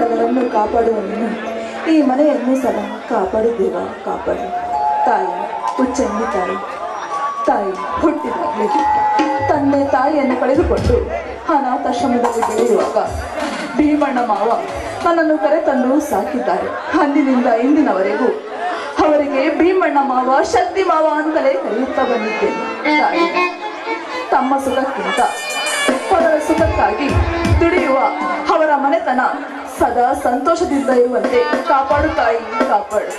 ಬಡವರನ್ನು ಕಾಪಾಡುವ ನೀನು ಈ ಮನೆಯನ್ನು ಸದಾ ಕಾಪಾಡು ದೇವ, ಕಾಪಾಡು. ತಾಯಿ ಹುಚ್ಚಂಗಿ ತಾಯಿ ಹುಟ್ಟಿದಾಗಲೇ ತಂದೆ ತಾಯಿಯನ್ನು ಕಳೆದುಕೊಂಡು ಅನಾಥಾಶ್ರಮದಲ್ಲಿ ಬೆಳೆಯುವಾಗ ಭೀಮಣ್ಣ ಮಾವ ನನ್ನನ್ನು ಕರೆತಂದು ಸಾಕಿದ್ದಾರೆ. ಅಂದಿನಿಂದ ಇಂದಿನವರೆಗೂ ಅವರಿಗೆ ಭೀಮಣ್ಣ ಮಾವ, ಶಕ್ತಿ ಮಾವ ಅಂತಲೇ ಕರೆಯುತ್ತಾ ಬಂದಿದ್ದೇನೆ. ತಾಯಿ ತಮ್ಮ ಸುಖಕ್ಕಿಂತ ಪರರ ಸುಖಕ್ಕಾಗಿ ದುಡಿಯುವ ಅವರ ಮನೆತನ ಸದಾ ಸಂತೋಷದಿಂದ ಇರುವಂತೆ ಕಾಪಾಡು ತಾಯಿ, ಕಾಪಾಡು.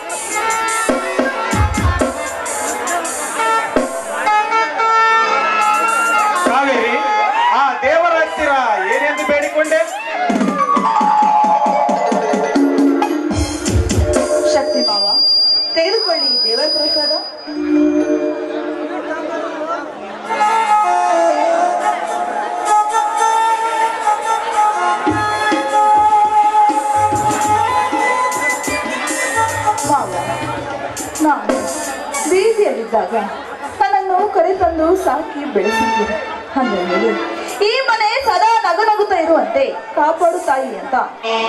ಕಾವೇರಿ, ಆ ದೇವರ ಹತ್ತಿರ ಏನೆಂದು ಬೇಡಿಕೊಂಡೆ? ಶಕ್ತಿ ಮಾವ, ತೆಗೆದುಕೊಳ್ಳಿ ದೇವರ ಪ್ರಸಾದ. ನಾನು ಬೀದಿಯಲ್ಲಿದ್ದಾಗ ನನ್ನನ್ನು ಕರೆತಂದು ಸಾಕಿ ಬೆಳೆಸಿದ್ದೀನಿ. ಅಂದಮೇಲೆ ಈ ಮನೆ ಸದಾ ನಗುನಗುತ್ತಾ ಇರುವಂತೆ ಕಾಪಾಡು ತಾಯಿ ಅಂತ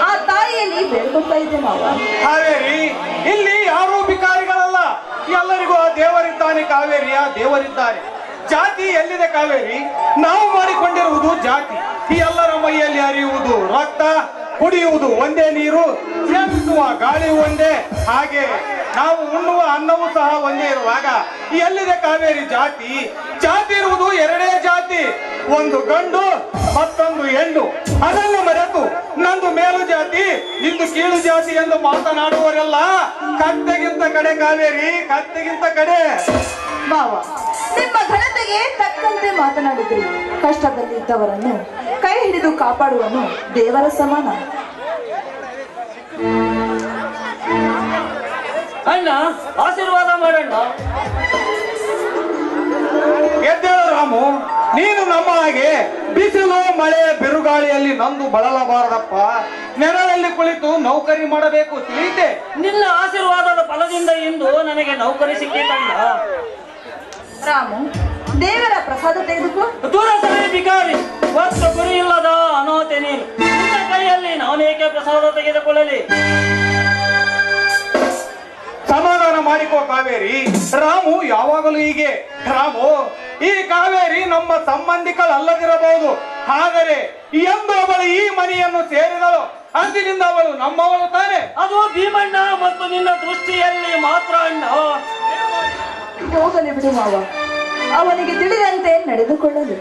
ಆ ತಾಯಿಯಲ್ಲಿ ಬೇಡ್ಕೊಳ್ತಾ ಇದ್ದೆ ಮಾವ. ಕಾವೇರಿ, ಇಲ್ಲಿ ಯಾರೂ ಭಿಕಾರಿಗಳಲ್ಲ, ಎಲ್ಲರಿಗೂ ಆ ದೇವರಿದ್ದಾನೆ. ಕಾವೇರಿಯ ದೇವರಿದ್ದಾನೆ. ಜಾತಿ ಎಲ್ಲಿದೆ ಕಾವೇರಿ? ನಾವು ಮಾಡಿಕೊಂಡಿರುವುದು ಜಾತಿ. ಈ ಎಲ್ಲರ ಮೈಯಲ್ಲಿ ಹರಿಯುವುದು ರಕ್ತ, ಕುಡಿಯುವುದು ಒಂದೇ ನೀರು, ಸೇವಿಸುವ ಗಾಳಿ ಒಂದೇ, ಹಾಗೆ ನಾವು ಉಣ್ಣುವ ಅನ್ನವೂ ಸಹ ಒಂದೇ ಇರುವಾಗ ಎಲ್ಲಿದೆ ಕಾವೇರಿ ಜಾತಿ? ಜಾತಿ ಇರುವುದು ಎರಡೇ ಜಾತಿ, ಒಂದು ಗಂಡು ಮತ್ತೊಂದು ಹೆಣ್ಣು. ಅದನ್ನು ಮರೆತು ನಂದು ಮೇಲು ಜಾತಿ ನಿಂದು ಕೀಳು ಜಾತಿ ಎಂದು ಮಾತನಾಡುವವರೆಲ್ಲ ಕತ್ತೆಗಿಂತ ಕಡೆ ಕಾವೇರಿ, ಕತ್ತೆಗಿಂತ ಕಡೆ. ಮಾವ, ನಿಮ್ಮ ಘನತೆಗೆ ತಕ್ಕಂತೆ ಮಾತನಾಡಿದ್ರಿ. ಕಷ್ಟದಲ್ಲಿದ್ದವರನ್ನು ಕೈ ಹಿಡಿದು ಕಾಪಾಡುವನು ದೇವರ ಸಮಾನ. ಅಣ್ಣ, ಆಶೀರ್ವಾದ ಮಾಡೋಣ. ಎದ್ದೇಳು ರಾಮು, ನೀನು ನಮ್ಮ ಹಾಗೆ ಬಿಸಿಲು ಮಳೆ ಬಿರುಗಾಳಿಯಲ್ಲಿ ನಂದು ಬಳಲಬಾರದಪ್ಪ. ನೆರಳಲ್ಲಿ ಕುಳಿತು ನೌಕರಿ ಮಾಡಬೇಕು, ತಿಳಿತೆ? ನಿನ್ನ ಆಶೀರ್ವಾದದ ಫಲದಿಂದ ಇಂದು ನನಗೆ ನೌಕರಿ ಸಿಕ್ಕಿತಣ್ಣ. ರಾಮು, ದೇವರ ಪ್ರಸಾದ ತೆಗೆದುಕೋ. ದೂರ ಸರಿ ಭಿಕಾರಿ, ಒತ್ತು ಗುರಿ ಇಲ್ಲದ ಅನಾಥೆ ನೀನು. ನಿನ್ನ ಕೈಯಲ್ಲಿ ನಾನೇಕೆ ಪ್ರಸಾದ ತೆಗೆದುಕೊಳ್ಳಲಿ? ಸಮಾಧಾನ ಮಾಡಿಕೋ ಕಾವೇರಿ. ರಾಮು ಯಾವಾಗಲೂ ಹೀಗೆ. ರಾಮು, ಈ ಕಾವೇರಿ ನಮ್ಮ ಸಂಬಂಧಿಕಳಲ್ಲದಿರಬಹುದು, ಆದರೆ ಎಂದು ಅವಳು ಈ ಮನೆಯನ್ನು ಸೇರಿದಳು ಅಂದಿನಿಂದ ಅವಳು ನಮ್ಮವಳು ತಾನೆ. ಅದು ಭೀಮಣ್ಣ ಮತ್ತು ನಿನ್ನ ದೃಷ್ಟಿಯಲ್ಲಿ ಮಾತ್ರ ಅಣ್ಣ. ಹೋಗಲಿ ಬಿಡು ಮಾವ, ಅವನಿಗೆ ತಿಳಿದಂತೆ ನಡೆದುಕೊಳ್ಳಲು.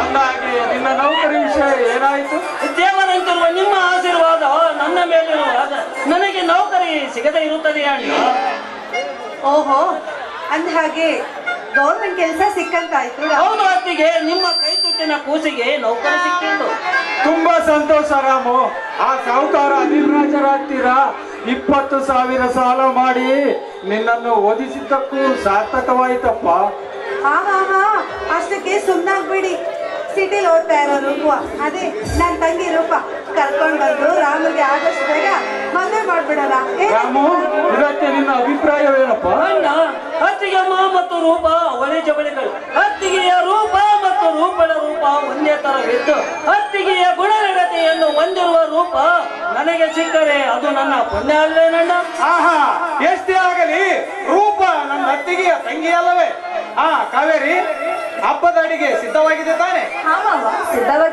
ಅಂದಾಗೆ ನಿನ್ನ ನೌಕರಿ ವಿಷಯ ಏನಾಯಿತು? ದೇವರಂತಿರುವ ನಿಮ್ಮ ಆಶೀರ್ವಾದ ನನ್ನ ಮೇಲಿರುವಾಗ ನನಗೆ ನೌಕರಿ ಸಿಗದೇ ಇರುತ್ತದೆ ಅಣ್ಣ. ಓಹೋ, ಅಂದ ಹಾಗೆ ಗೌರ್ಮೆಂಟ್ ಕೆಲಸ ಸಿಕ್ಕಂತಾಯ್ತು. ಹೌದು ಅತ್ತಿಗೆ, ನಿಮ್ಮ ಕೈ ತುತ್ತಿನ ಕೂಸಿಗೆ ನೌಕರಿ ಸಿಕ್ಕಿತ್ತು. ತುಂಬಾ ಸಂತೋಷ ರಾಮು. ಆ ಸಾಹುಕಾರ ಅನಿಲ್ ರಾಜರ ಹತ್ತಿರ 20,000 ಸಾಲ ಮಾಡಿ ನಿನ್ನನ್ನು ಓದಿಸಿದ್ದಕ್ಕೂ ಸಾರ್ಥಕವಾಯಿತಪ್ಪ. ಹಾ, ಅಷ್ಟಕ್ಕೆ ಸುಮ್ನಾಗ್ಬಿಡಿ. ಸಿಟಿಲಿ ಓದ್ತಾ ಇರೋ ರೂಪ, ಅದೇ ನನ್ನ ತಂಗಿ ರೂಪ ಕರ್ಕೊಂಡ್ ಬಂದು ರಾಮಗೆ ಆದಷ್ಟು ಬೇಗ ಮದುವೆ ಮಾಡ್ಬಿಡಲ್ಲ. ರಾಮು, ಇದಕ್ಕೆ ನಿನ್ನ ಅಭಿಪ್ರಾಯವೇನಪ್ಪ? ಅಣ್ಣ, ಅತ್ತಿಗೆಮ್ಮ ಮತ್ತು ರೂಪ ಅವಳಿ ಜವಳಿಗಳು. ಅತ್ತಿಗೆಯ ರೂಪ ಮತ್ತು ರೂಪಳ ರೂಪ ಒಂದೇ ತರವಿದ್ದು ಅತ್ತಿಗೆಯ ಗುಣನಡತೆಯನ್ನು ಹೊಂದಿರುವ ರೂಪ ನನಗೆ ಸಿಕ್ಕರೆ ಅದು ನನ್ನ ಪುಣ್ಯ ಅಲ್ವೇನಣ್ಣ? ಆಹಾ, ಎಷ್ಟೇ ಆಗಲಿ ರೂಪ ನನ್ನ ಅತ್ತಿಗೆಯ ತಂಗಿ ಅಲ್ಲವೇ? ಕಾವೇರಿ, ಹಬ್ಬದ ಅಡಿಗೆ ಸಿದ್ಧವಾಗಿದೆ ತಾನೆ? ಹಾ ಮಾವ, ಸಿದ್ಧವಾಗಿ